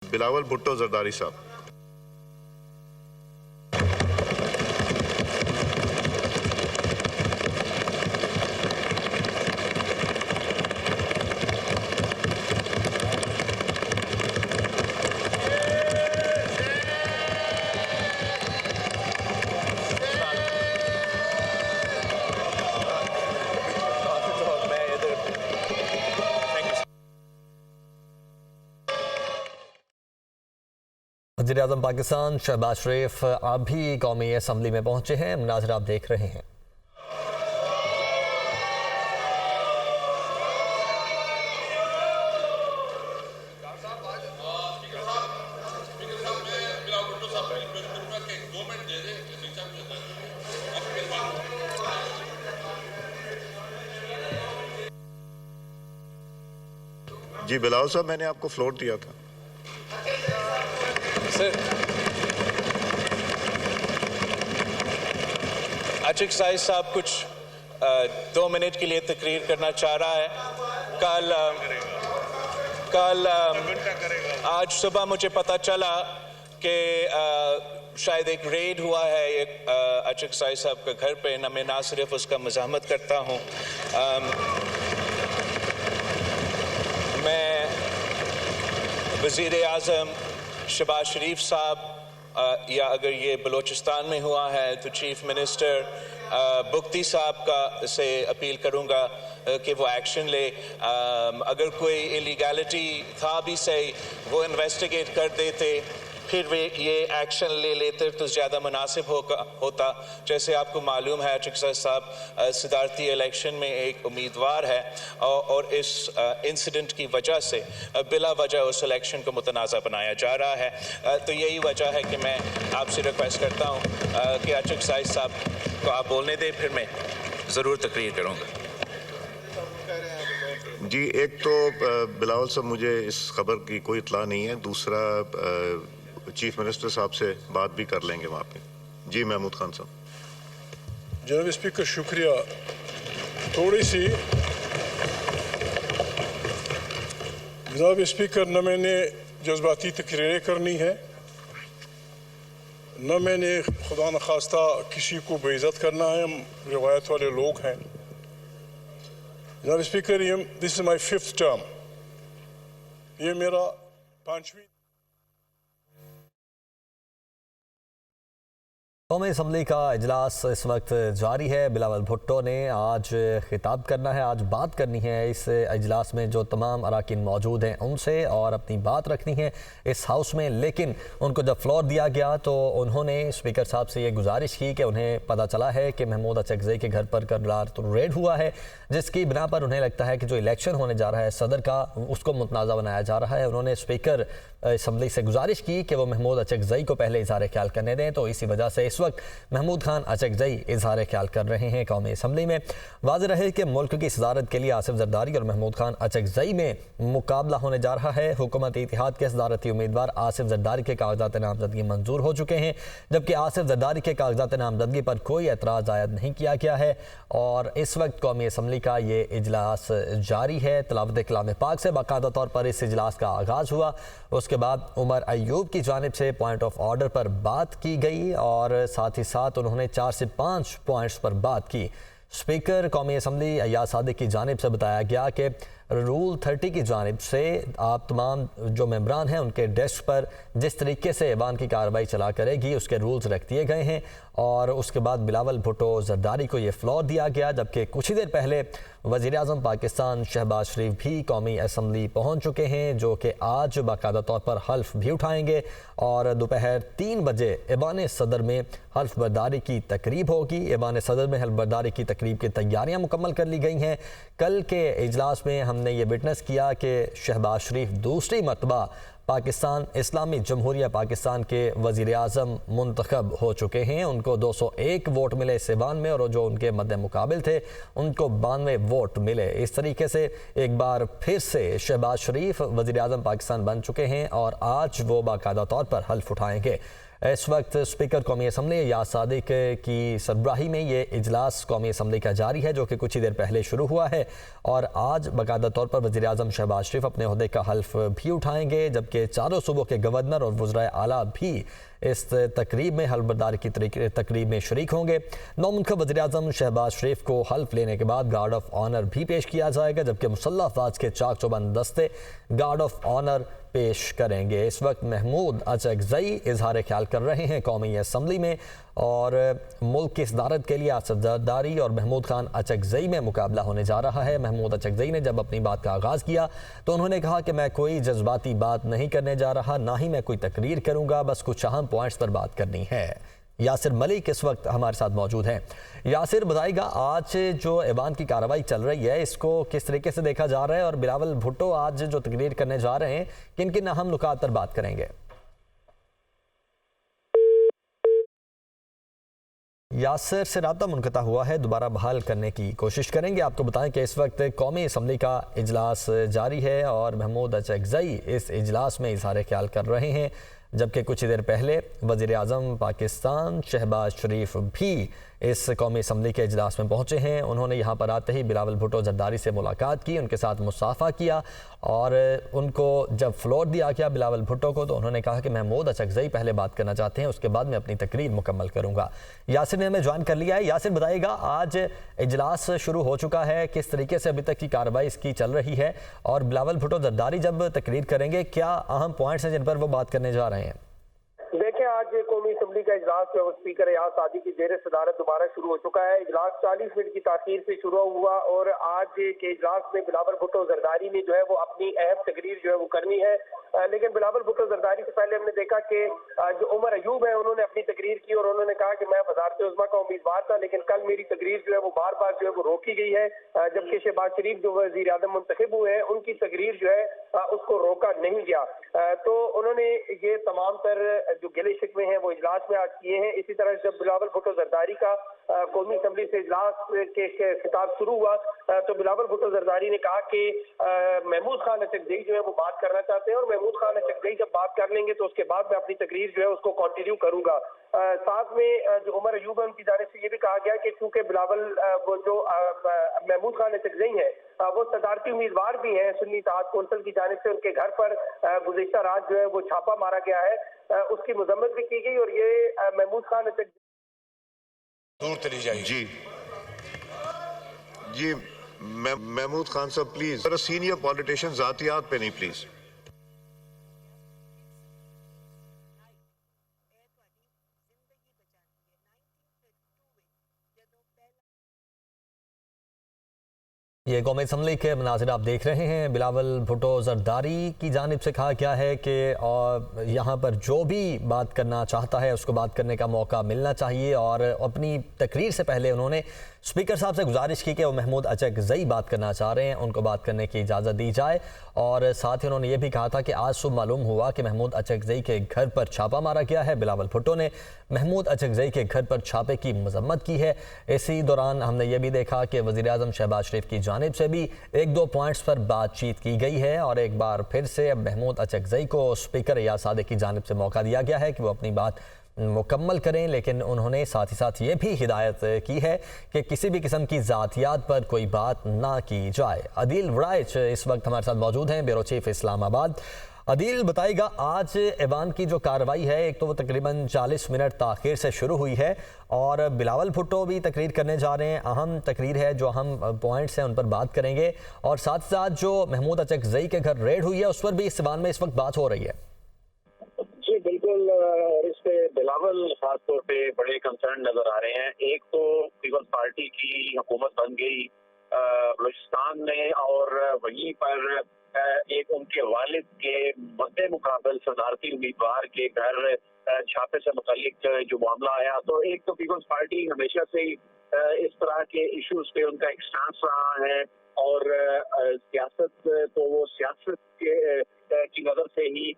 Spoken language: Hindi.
बिलावल भुट्टो जरदारी साहब। वज़ीर-ए-आज़म पाकिस्तान शहबाज शरीफ अभी कौमी असम्बली में पहुंचे हैं। मुनाज़रा आप देख रहे हैं। जी बिलावल साहब, मैंने आपको फ्लोर दिया था। आशिक साहिब साहब कुछ 2 मिनट के लिए तकरीर करना चाह रहा है। आज सुबह मुझे पता चला कि शायद एक रेड हुआ है एक आशिक साहिब के घर पे। मैं ना सिर्फ उसका मज़ाहमत करता हूँ, मैं वज़ीर आज़म शहबाज शरीफ साहब या अगर ये बलूचिस्तान में हुआ है तो चीफ मिनिस्टर बुख्ती साहब का से अपील करूँगा कि वो एक्शन ले। अगर कोई इलीगैलिटी था भी सही, वो इन्वेस्टिगेट कर देते, फिर वे ये एक्शन ले लेते तो ज़्यादा मुनासिब होता। जैसे आपको मालूम है आशिक साहब सदारती इलेक्शन में एक उम्मीदवार है और इस इंसिडेंट की वजह से बिला वजह उस इलेक्शन को मुतनाज़ा बनाया जा रहा है। तो यही वजह है कि मैं आपसे रिक्वेस्ट करता हूँ कि आशिक साहब को आप बोलने दें, फिर मैं ज़रूर तकरीर करूँगा। जी, एक तो बिलावल साहब, मुझे इस खबर की कोई इत्ला नहीं है। दूसरा, चीफ मिनिस्टर साहब से बात भी कर लेंगे वहाँ पे। जी महमूद खान साहब। जनाब स्पीकर शुक्रिया। थोड़ी सी जनाब स्पीकर, न मैंने जज्बाती तकरीरें करनी है, न मैंने खुदा न खास्ता किसी को बेइज्जत करना है। हम रिवायत वाले लोग हैं। जनाब speaker, this is my 5th term. ये मेरा 5वीं। कौमी असम्बली का इजलास इस वक्त जारी है। बिलावल भुट्टो ने आज खिताब करना है, आज बात करनी है इस इजलास में। जो तमाम अराकीन मौजूद हैं उनसे और अपनी बात रखनी है इस हाउस में। लेकिन उनको जब फ्लोर दिया गया तो उन्होंने स्पीकर साहब से ये गुजारिश की कि उन्हें पता चला है कि महमूद अचकज़ई के घर पर कल रात रेड हुआ है, जिसकी बिना पर उन्हें लगता है कि जो इलेक्शन होने जा रहा है सदर का, उसको मुतनाज़ा बनाया जा रहा है। उन्होंने स्पीकर असम्बली से गुजारिश की कि वो महमूद अचकज़ई को पहले इज़हार ख्याल करने दें। तो इसी वजह से इस वक्त महमूद खान अचकज़ई इज़हार ख्याल कर रहे हैं कौमी असम्बली में। वाज़ेह रहे कि मुल्क की सदारत के लिए आसिफ जरदारी और महमूद खान अचकज़ई में मुकाबला होने जा रहा है। हुकूमत इत्तेहाद के सदारती उम्मीदवार आसिफ जरदारी के कागजात नामजदगी मंजूर हो चुके हैं, जबकि आसिफ जरदारी के कागजात नामजदगी पर कोई एतराज़ आयद नहीं किया गया है। और इस वक्त कौमी असम्बली का ये इजलास जारी है। तिलावत कलाम पाक से बाकायदा तौर पर इस इजलास का आगाज़ हुआ। उसके बाद उमर अयूब की जानिब से पॉइंट ऑफ ऑर्डर पर बात की गई और साथ ही साथ उन्होंने 4 से 5 पॉइंट्स पर बात की। स्पीकर कौमी असम्बली अय्याज सादिक की जानिब से बताया गया कि रूल 30 की जानिब से आप तमाम जो मेंबरान हैं उनके डेस्क पर जिस तरीके से ऐवान की कार्रवाई चला करेगी उसके रूल्स रख दिए गए हैं। और उसके बाद बिलावल भुट्टो जरदारी को ये फ्लोर दिया गया, जबकि कुछ ही देर पहले वज़ीर-ए-आज़म पाकिस्तान शहबाज शरीफ भी कौमी असम्बली पहुँच चुके हैं, जो कि आज बाकायदा तौर पर हल्फ भी उठाएँगे। और दोपहर 3 बजे ऐवान सदर में हल्फ बर्दारी की तकरीब होगी। ऐवान सदर में हल्फ बर्दारी की तकरीब की तैयारियाँ मुकम्मल कर ली गई हैं। कल के इजलास में हमने ये विटनेस किया कि शहबाज शरीफ दूसरी मरतबा पाकिस्तान इस्लामी जमहूरिया पाकिस्तान के वज़ीर-ए-आज़म मुंतखब हो चुके हैं। उनको 201 वोट मिले इस ऐवान में और जो उनके मद्दे मुकाबिल थे उनको 92 वोट मिले। इस तरीके से एक बार फिर से शहबाज शरीफ वज़ीर-ए-आज़म पाकिस्तान बन चुके हैं और आज वो बाकायदा तौर पर हल्फ उठाएंगे। इस वक्त स्पीकर कौमी असम्बली याद सादिक की सरबराही में ये इजलास कौमी असम्बली का जारी है, जो कि कुछ ही देर पहले शुरू हुआ है। और आज बाकायदा तौर पर वज़ीर आज़म शहबाज शरीफ अपने ओहदे का हल्फ भी उठाएंगे, जबकि चारों सूबों के गवर्नर और वज़राए आला भी इस तकरीब में हल्फबरदारी की तकरीब में शरीक होंगे। नौमुंतखब वज़ीर आज़म शहबाज शरीफ को हल्फ लेने के बाद गार्ड ऑफ ऑनर भी पेश किया जाएगा, जबकि मुसल्लह अफवाज के चाक चौबंद दस्ते गार्ड ऑफ ऑनर पेश करेंगे। इस वक्त महमूद अचकज़ई इजहार ख्याल कर रहे हैं कौमी असम्बली में, और मुल्क की सदारत के लिए आसिफ जरदारी और महमूद खान अचकज़ई में मुकाबला होने जा रहा है। महमूद अचकज़ई ने जब अपनी बात का आगाज़ किया तो उन्होंने कहा कि मैं कोई जज्बाती बात नहीं करने जा रहा, ना ही मैं कोई तकरीर करूँगा, बस कुछ अहम पॉइंट्स पर बात करनी है। यासिर मलिक इस वक्त हमारे साथ मौजूद हैं। यासिर, बताइएगा आज जो ऐवान की कार्रवाई चल रही है इसको किस तरीके से देखा जा रहा है, और बिलावल भुट्टो आज जो तकरीर करने जा रहे हैं किन किन अहम नुकात पर बात करेंगे? यासिर से रब्ता मुनक़ता हुआ है, दोबारा बहाल करने की कोशिश करेंगे। आपको बताएं कि इस वक्त कौमी असम्बली का इजलास जारी है और महमूद अचकज़ई इस इजलास में इजहार ख्याल कर रहे हैं, जबकि कुछ ही देर पहले वज़ीर आज़म पाकिस्तान शहबाज शरीफ भी इस कौमी असम्बली के इजलास में पहुँचे हैं। उन्होंने यहाँ पर आते ही बिलावल भुट्टो जरदारी से मुलाकात की, उनके साथ मुसाफा किया, और उनको जब फ्लोर दिया गया बिलावल भुट्टो को, तो उन्होंने कहा कि महमूद अचकज़ई पहले बात करना चाहते हैं, उसके बाद मैं अपनी तकरीर मुकम्मल करूँगा। यासिर ने हमें ज्वाइन कर लिया है। यासिर, बताइएगा आज इजलास शुरू हो चुका है, किस तरीके से अभी तक की कार्रवाई इसकी चल रही है, और बिलावल भुट्टो जरदारी जब तकरीर करेंगे क्या अहम पॉइंट्स हैं जिन पर वो बात करने जा रहे हैं? देखिए, आज कौमी असम्बली का इजलास जो है स्पीकर याद सादी की जेर सदारत दोबारा शुरू हो चुका है। इजलास 40 मिनट की ताखीर से शुरू हुआ और आज के इजलास में बिलावल भुट्टो जरदारी ने जो है वो अपनी अहम तकरीर जो है वो करनी है। लेकिन बिलावल भुट्टो जरदारी से पहले हमने देखा कि जो उमर अयूब है उन्होंने अपनी तकरीर की और उन्होंने कहा कि मैं वज़ारत उज़्मा का उम्मीदवार था, लेकिन कल मेरी तकरीर जो है वो बार बार जो है वो रोकी गई है, जबकि शहबाज शरीफ जो वज़ीर आज़म मुंतखब हुए हैं उनकी तकरीर जो है उसको रोका नहीं गया। तो उन्होंने ये तमाम तर जो गिले शिकवे हैं वो इजलास में आज किए हैं। इसी तरह जब बिलावल भुट्टो जरदारी का कौमी असम्बली से इजलास के खिताब शुरू हुआ तो बिलावल भुट्टो जरदारी ने कहा कि महमूद खान अचकज़ई जो है वो बात करना चाहते हैं, और महमूद खान अचकज़ई जब बात कर लेंगे तो उसके बाद मैं अपनी तकरीर जो है उसको कंटिन्यू करूंगा। साथ में जो उमर अयूब है उनकी जानिब से ये भी कहा गया कि चूंकि बिलावल वो जो महमूद खान अचकज़ई है वो सदारती उम्मीदवार भी हैं, सुन्नी इत्तेहाद कौंसिल की जानिब से उनके घर पर गुज़िश्ता रात जो है वो छापा मारा गया है, उसकी मजम्मत भी की गई, और ये महमूद खान अचकज़ई दूर चली जाएगी। जी जी, महमूद खान साहब प्लीज, सीनियर पॉलिटिशियन जातियात पे नहीं प्लीज। ये कौमी असम्बली के मनाज़िर आप देख रहे हैं। बिलावल भुट्टो जरदारी की जानिब से कहा गया है कि यहाँ पर जो भी बात करना चाहता है उसको बात करने का मौका मिलना चाहिए, और अपनी तकरीर से पहले उन्होंने स्पीकर साहब से गुजारिश की कि वो महमूद अचकज़ई बात करना चाह रहे हैं, उनको बात करने की इजाज़त दी जाए। और साथ ही उन्होंने ये भी कहा था कि आज सुबह मालूम हुआ कि महमूद अचकज़ई के घर पर छापा मारा गया है। बिलावल भुट्टो ने महमूद अचकज़ई के घर पर छापे की मजम्मत की है। इसी दौरान हमने ये भी देखा कि वज़ीर आज़म शहबाज शरीफ की जानिब से भी एक दो पॉइंट्स पर बातचीत की गई है, और एक बार फिर से अब महमूद अचकज़ई को स्पीकर याद सादिक की जानिब से मौका दिया गया है कि वो अपनी बात मुकम्मल करें। लेकिन उन्होंने साथ ही साथ ये भी हिदायत की है कि किसी भी किस्म की ज़ातियात पर कोई बात ना की जाए। अदील वराइच इस वक्त हमारे साथ मौजूद हैं, ब्यूरो चीफ इस्लामाबाद। अदील, बताइएगा आज ऐवान की जो कार्रवाई है, एक तो वो तकरीबन 40 मिनट ताख़ीर से शुरू हुई है, और बिलावल भुट्टो भी तकरीर करने जा रहे हैं, अहम तकरीर है, जो अहम पॉइंट्स हैं उन पर बात करेंगे, और साथ साथ जो महमूद अचकज़ई के घर रेड हुई है उस पर भी इस ऐवान में इस वक्त बात हो रही है। जी बिल्कुल, और इस पे बिलावल खासतौर पे बड़े कंसर्न नजर आ रहे हैं। एक तो पीपल्स पार्टी की हुकूमत बन गई बलूचिस्तान में, और वहीं पर एक उनके वालिद के मद्दे मुकाबल सदारती उम्मीदवार के घर छापे से मुतालिक जो मामला आया, तो एक तो पीपल्स पार्टी हमेशा से ही इस तरह के इश्यूज पे उनका एक स्टांस रहा है, और सियासत तो वो सियासत की नजर से ही